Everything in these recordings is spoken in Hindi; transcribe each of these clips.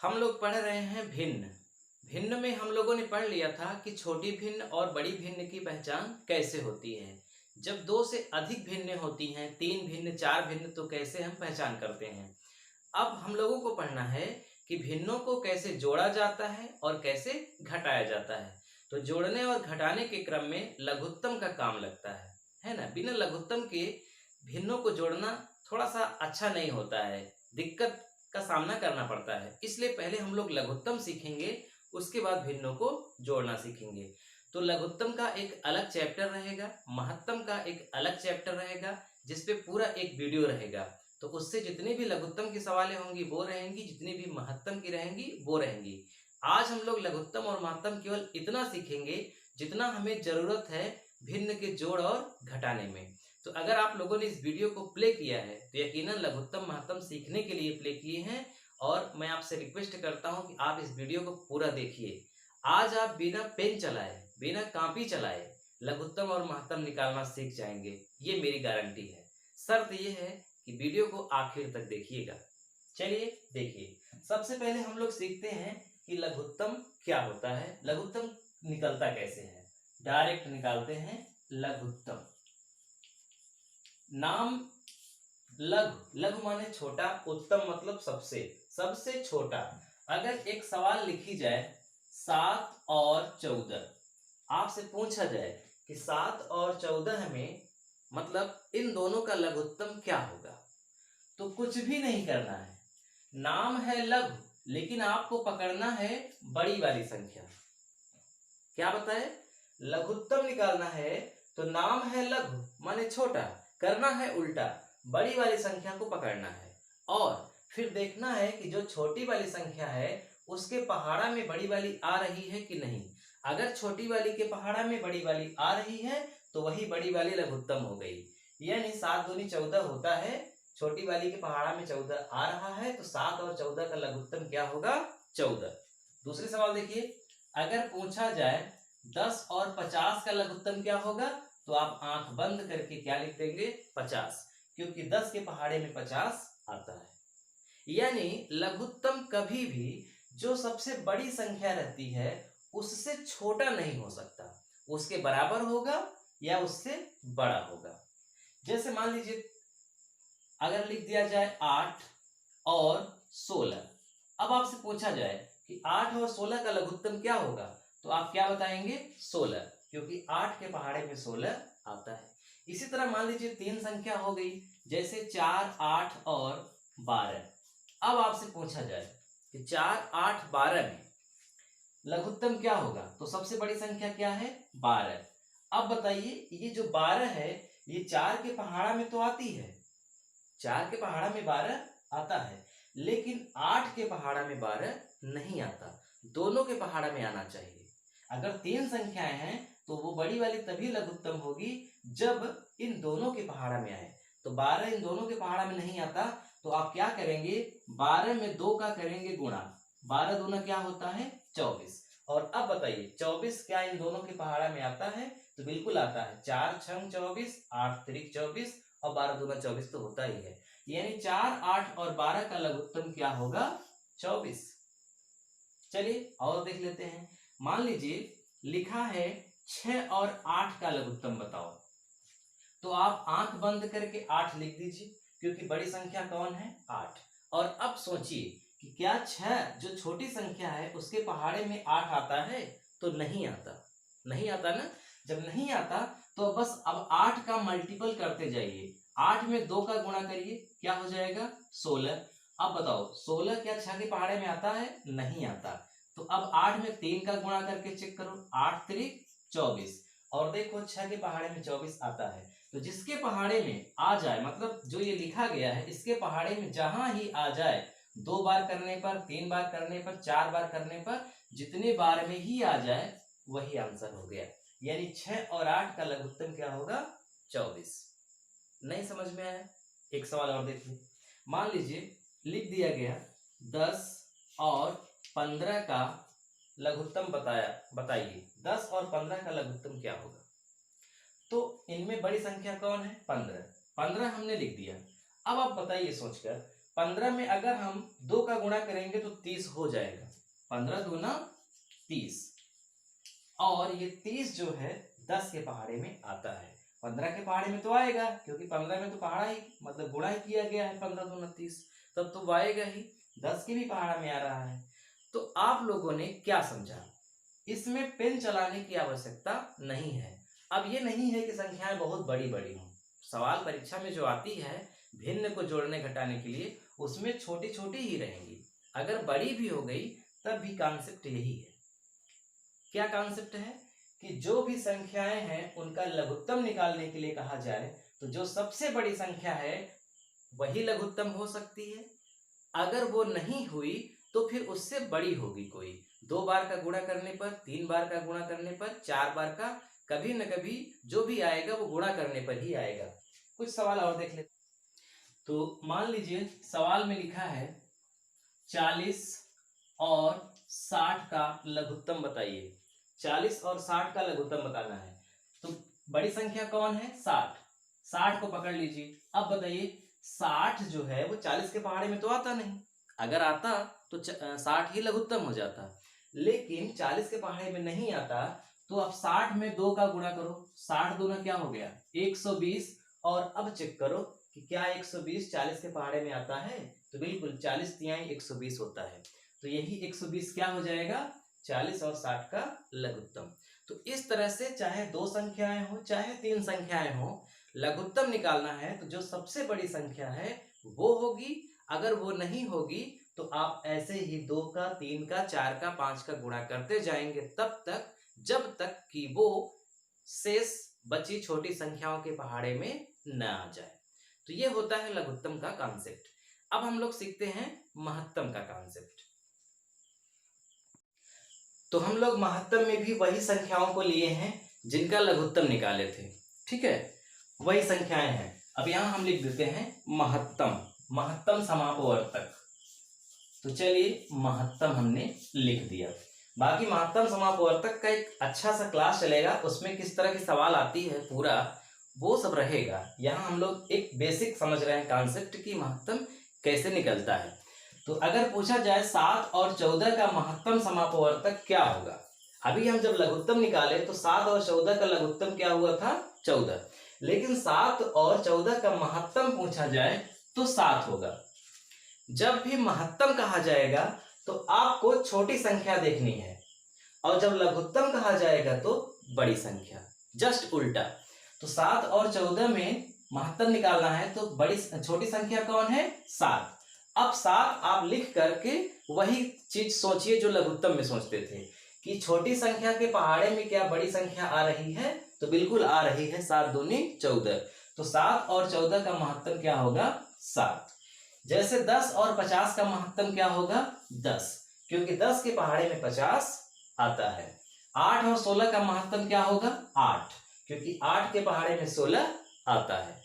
हम लोग पढ़ रहे हैं भिन्न। भिन्न में हम लोगों ने पढ़ लिया था कि छोटी भिन्न और बड़ी भिन्न की पहचान कैसे होती है। जब दो से अधिक भिन्न होती हैं, तीन भिन्न, चार भिन्न, तो कैसे हम पहचान करते हैं। अब हम लोगों को पढ़ना है कि भिन्नों को कैसे जोड़ा जाता है और कैसे घटाया जाता है। तो जोड़ने और घटाने के क्रम में लघुत्तम का काम लगता है ना। बिना लघुत्तम के भिन्नों को जोड़ना थोड़ा सा अच्छा नहीं होता है, दिक्कत का सामना करना पड़ता है। इसलिए पहले हम लोग लघुत्तम सीखेंगे, उसके बाद भिन्नों को जोड़ना सीखेंगे। तो लघुत्तम का एक अलग चैप्टर रहेगा, महत्तम का एक अलग चैप्टर रहेगा, जिसपे पूरा एक वीडियो रहेगा। तो उससे जितनी भी लघुत्तम की सवालें होंगी वो रहेंगी, जितनी भी महत्तम की रहेंगी वो रहेंगी। आज हम लोग लघुत्तम और महत्तम केवल इतना सीखेंगे जितना हमें जरूरत है भिन्न के जोड़ और घटाने में। तो अगर आप लोगों ने इस वीडियो को प्ले किया है तो यकीनन लघुत्तम महत्तम सीखने के लिए प्ले किए हैं, और मैं आपसे रिक्वेस्ट करता हूं कि आप इस वीडियो को पूरा देखिए। आज आप बिना पेन चलाए, बिना कॉपी चलाए लघुत्तम और महत्तम निकालना सीख जाएंगे, ये मेरी गारंटी है। शर्त यह है कि वीडियो को आखिर तक देखिएगा। चलिए देखिए, सबसे पहले हम लोग सीखते हैं कि लघुत्तम क्या होता है, लघुत्तम निकलता कैसे है। डायरेक्ट निकालते हैं लघुत्तम। नाम लघु, लघु माने छोटा, उत्तम मतलब सबसे, सबसे छोटा। अगर एक सवाल लिखी जाए 7 और 14, आपसे पूछा जाए कि 7 और 14 में मतलब इन दोनों का लघुत्तम क्या होगा, तो कुछ भी नहीं करना है। नाम है लघु, लेकिन आपको पकड़ना है बड़ी वाली संख्या। क्या बताए, लघुत्तम निकालना है तो नाम है लघु माने छोटा, करना है उल्टा, बड़ी वाली संख्या को पकड़ना है और फिर देखना है कि जो छोटी वाली संख्या है उसके पहाड़ा में बड़ी वाली आ रही है कि नहीं। अगर छोटी वाली के पहाड़ा में बड़ी वाली आ रही है तो वही बड़ी वाली लघुत्तम हो गई। यानी 7 दूनी 14 होता है, छोटी वाली के पहाड़ा में 14 आ रहा है, तो 7 और 14 का लघुत्तम क्या होगा, 14। दूसरे सवाल देखिए, अगर पूछा जाए 10 और 50 का लघुत्तम क्या होगा, तो आप आंख बंद करके क्या लिख देंगे, 50, क्योंकि 10 के पहाड़े में 50 आता है। यानी लघुत्तम कभी भी जो सबसे बड़ी संख्या रहती है उससे छोटा नहीं हो सकता, उसके बराबर होगा या उससे बड़ा होगा। जैसे मान लीजिए अगर लिख दिया जाए 8 और 16, अब आपसे पूछा जाए कि 8 और 16 का लघुत्तम क्या होगा, तो आप क्या बताएंगे, 16, क्योंकि 8 के पहाड़े में 16 आता है। इसी तरह मान लीजिए 3 संख्या हो गई, जैसे 4, 8 और 12। अब आपसे पूछा जाए कि 4, 8, 12 में लघुत्तम क्या होगा, तो सबसे बड़ी संख्या क्या है, 12। अब बताइए ये जो 12 है ये 4 के पहाड़ा में तो आती है, 4 के पहाड़ा में 12 आता है, लेकिन 8 के पहाड़ा में 12 नहीं आता। दोनों के पहाड़ा में आना चाहिए। अगर 3 संख्याएं हैं तो वो बड़ी वाली तभी लघुत्तम होगी जब इन दोनों के पहाड़ा में आए। तो 12 इन दोनों के पहाड़ा में नहीं आता, तो आप क्या करेंगे, 12 में 2 का करेंगे गुणा, 12 दूना क्या होता है, 24। और अब बताइए 24 क्या इन दोनों के पहाड़ा में आता है, तो बिल्कुल आता है। 4 छंग 24, 8 त्रिक 24 और 12 दूना 24 तो होता ही है। यानी 4, 8 और 12 का लघुत्तम क्या होगा, 24। चलिए और देख लेते हैं। मान लीजिए लिखा है 6 और 8 का लघुत्तम बताओ, तो आप आंख बंद करके 8 लिख दीजिए, क्योंकि बड़ी संख्या कौन है, 8। और अब सोचिए कि क्या 6 जो छोटी संख्या है उसके पहाड़े में 8 आता है, तो नहीं आता, नहीं आता ना। जब नहीं आता तो बस अब 8 का मल्टीपल करते जाइए, 8 में 2 का गुणा करिए, क्या हो जाएगा, 16। अब बताओ 16 क्या 6 के पहाड़े में आता है, नहीं आता। तो अब 8 में 3 का गुणा करके चेक करो, 8 त्रिक 24, और देखो 6 के पहाड़े में 24 आता है। तो जिसके पहाड़े में आ जाए, मतलब जो ये लिखा गया है इसके पहाड़े में जहां ही आ जाए, 2 बार करने पर, 3 बार करने पर, 4 बार करने पर, जितने बार में ही आ जाए वही आंसर हो गया। यानी 6 और 8 का लघुत्तम क्या होगा, 24। नहीं समझ में आया, एक सवाल और देखिए। मान लीजिए लिख दिया गया 10 और 15 का लघुत्तम बताइए 10 और 15 का लघुत्तम क्या होगा। तो इनमें बड़ी संख्या कौन है, 15, 15 हमने लिख दिया। अब आप बताइए सोचकर 15 में अगर हम 2 का गुणा करेंगे तो 30 हो जाएगा। 15 दूना 30, और ये 30 जो है 10 के पहाड़े में आता है। 15 के पहाड़े में तो आएगा, क्योंकि 15 में तो पहाड़ा ही मतलब गुणा ही किया गया है। 15 दूना 30, तब तो आएगा ही। 10 के भी पहाड़ा में आ रहा है। तो आप लोगों ने क्या समझा? इसमें पेन चलाने की आवश्यकता नहीं है। अब ये नहीं है कि संख्याएं बहुत बड़ी बड़ी हों। सवाल परीक्षा में जो आती है भिन्न को जोड़ने घटाने के लिए, उसमें छोटी छोटी ही रहेंगी। अगर बड़ी भी हो गई तब भी कॉन्सेप्ट यही है। क्या कॉन्सेप्ट है? कि जो भी संख्याएं हैं उनका लघुत्तम निकालने के लिए कहा जाए तो जो सबसे बड़ी संख्या है वही लघुत्तम हो सकती है। अगर वो नहीं हुई तो फिर उससे बड़ी होगी कोई। 2 बार का गुणा करने पर, 3 बार का गुणा करने पर, 4 बार का, कभी न कभी जो भी आएगा वो गुणा करने पर ही आएगा। कुछ सवाल और देख लेते। तो मान लीजिए सवाल में लिखा है 40 और 60 का लघुत्तम बताइए। 40 और 60 का लघुत्तम बताना है। तो बड़ी संख्या कौन है? 60। 60 को पकड़ लीजिए। अब बताइए 60 जो है वो 40 के पहाड़े में तो आता नहीं। अगर आता तो 60 ही लघुत्तम हो जाता, लेकिन 40 के पहाड़े में नहीं आता। तो अब 60 में 2 का गुणा करो। 60 दूना क्या हो गया? 120। और अब चेक करो कि क्या 120 40 के पहाड़े में आता है? तो बिल्कुल 40 तिहाई 120 होता है। तो यही 120 क्या हो जाएगा? 40 और 60 का लघुत्तम। तो इस तरह से चाहे 2 संख्याएं हो चाहे 3 संख्याएं हो, लघुत्तम निकालना है तो जो सबसे बड़ी संख्या है वो होगी। अगर वो नहीं होगी तो आप ऐसे ही 2 का, 3 का, 4 का, 5 का गुणा करते जाएंगे तब तक जब तक कि वो शेष बची छोटी संख्याओं के पहाड़े में न आ जाए। तो ये होता है लघुत्तम का कॉन्सेप्ट। अब हम लोग सीखते हैं महत्तम का कॉन्सेप्ट। तो हम लोग महत्तम में भी वही संख्याओं को लिए हैं जिनका लघुत्तम निकाले थे। ठीक है, वही संख्याएं हैं। अब यहां हम लिख देते हैं महत्तम, महत्तम समापवर्तक। तो चलिए महत्तम हमने लिख दिया। बाकी महत्तम समापवर्तक का एक अच्छा सा क्लास चलेगा, उसमें किस तरह की सवाल आती है पूरा वो सब रहेगा। यहाँ हम लोग एक बेसिक समझ रहे हैं कॉन्सेप्ट की महत्तम कैसे निकलता है। तो अगर पूछा जाए 7 और 14 का महत्तम समापवर्तक क्या होगा? अभी हम जब लघुत्तम निकाले तो 7 और 14 का लघुत्तम क्या हुआ था? 14। लेकिन 7 और 14 का महत्तम पूछा जाए तो 7 होगा। जब भी महत्तम कहा जाएगा तो आपको छोटी संख्या देखनी है, और जब लघुत्तम कहा जाएगा तो बड़ी संख्या, जस्ट उल्टा। तो 7 और 14 में महत्तम निकालना है तो बड़ी छोटी संख्या कौन है? 7। अब 7 आप लिख करके वही चीज सोचिए जो लघुत्तम में सोचते थे कि छोटी संख्या के पहाड़े में क्या बड़ी संख्या आ रही है? तो बिल्कुल आ रही है। 7 दूनी 14। तो 7 और 14 का महत्तम क्या होगा? 7। जैसे 10 और 50 का महत्तम क्या होगा? 10, क्योंकि 10 के पहाड़े में 50 आता है। 8 और 16 का महत्तम क्या होगा? 8, क्योंकि 8 के पहाड़े में 16 आता है।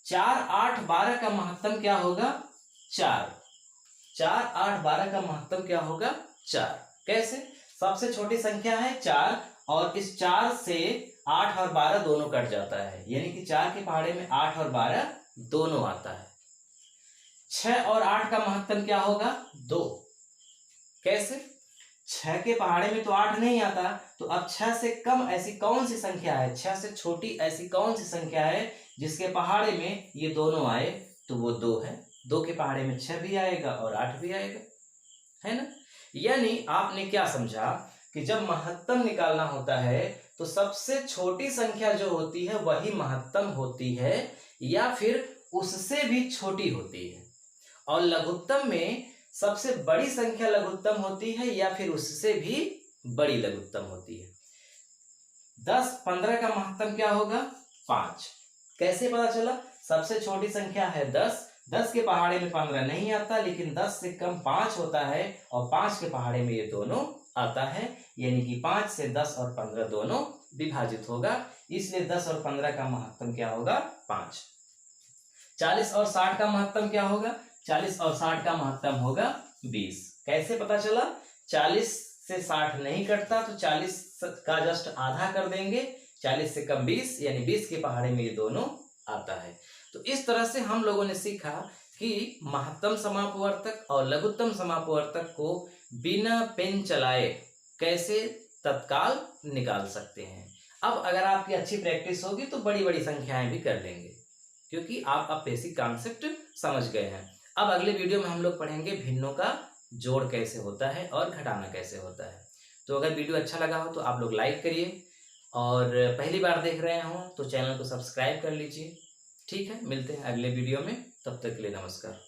4, 8, 12 का महत्तम क्या होगा? 4। 4, 8, 12 का महत्तम क्या होगा? 4। कैसे? सबसे छोटी संख्या है 4, और इस 4 से 8 और 12 दोनों कट जाता है, यानी कि 4 के पहाड़े में 8 और 12 दोनों आता है। 6 और 8 का महत्तम क्या होगा? 2। कैसे? 6 के पहाड़े में तो 8 नहीं आता, तो अब 6 से कम ऐसी कौन सी संख्या है, 6 से छोटी ऐसी कौन सी संख्या है जिसके पहाड़े में ये दोनों आए? तो वो 2 है। 2 के पहाड़े में 6 भी आएगा और 8 भी आएगा, है ना? यानी आपने क्या समझा कि जब महत्तम निकालना होता है तो सबसे छोटी संख्या जो होती है वही महत्तम होती है, या फिर उससे भी छोटी होती है। और लघुत्तम में सबसे बड़ी संख्या लघुत्तम होती है या फिर उससे भी बड़ी लघुत्तम होती है। 10, 15 का महत्तम क्या होगा? 5। कैसे पता चला? सबसे छोटी संख्या है 10, 10 के पहाड़े में 15 नहीं आता, लेकिन 10 से कम 5 होता है और 5 के पहाड़े में ये दोनों आता है, यानी कि 5 से 10 और 15 दोनों विभाजित होगा, इसलिए 10 और 15 का महत्तम क्या होगा? 5। 40 और 60 का महत्तम क्या होगा? 40 और 60 का महत्तम होगा 20। कैसे पता चला? 40 से 60 नहीं कटता, तो 40 का जस्ट आधा कर देंगे, 40 से कम 20, यानी 20 के पहाड़े में ये दोनों आता है। तो इस तरह से हम लोगों ने सीखा कि महत्तम समापवर्तक और लघुत्तम समापवर्तक को बिना पेन चलाए कैसे तत्काल निकाल सकते हैं। अब अगर आपकी अच्छी प्रैक्टिस होगी तो बड़ी बड़ी संख्याएं भी कर लेंगे, क्योंकि आप अब बेसिक कॉन्सेप्ट समझ गए हैं। अब अगले वीडियो में हम लोग पढ़ेंगे भिन्नों का जोड़ कैसे होता है और घटाना कैसे होता है। तो अगर वीडियो अच्छा लगा हो तो आप लोग लाइक करिए, और पहली बार देख रहे हो तो चैनल को सब्सक्राइब कर लीजिए। ठीक है, मिलते हैं अगले वीडियो में, तब तक के लिए नमस्कार।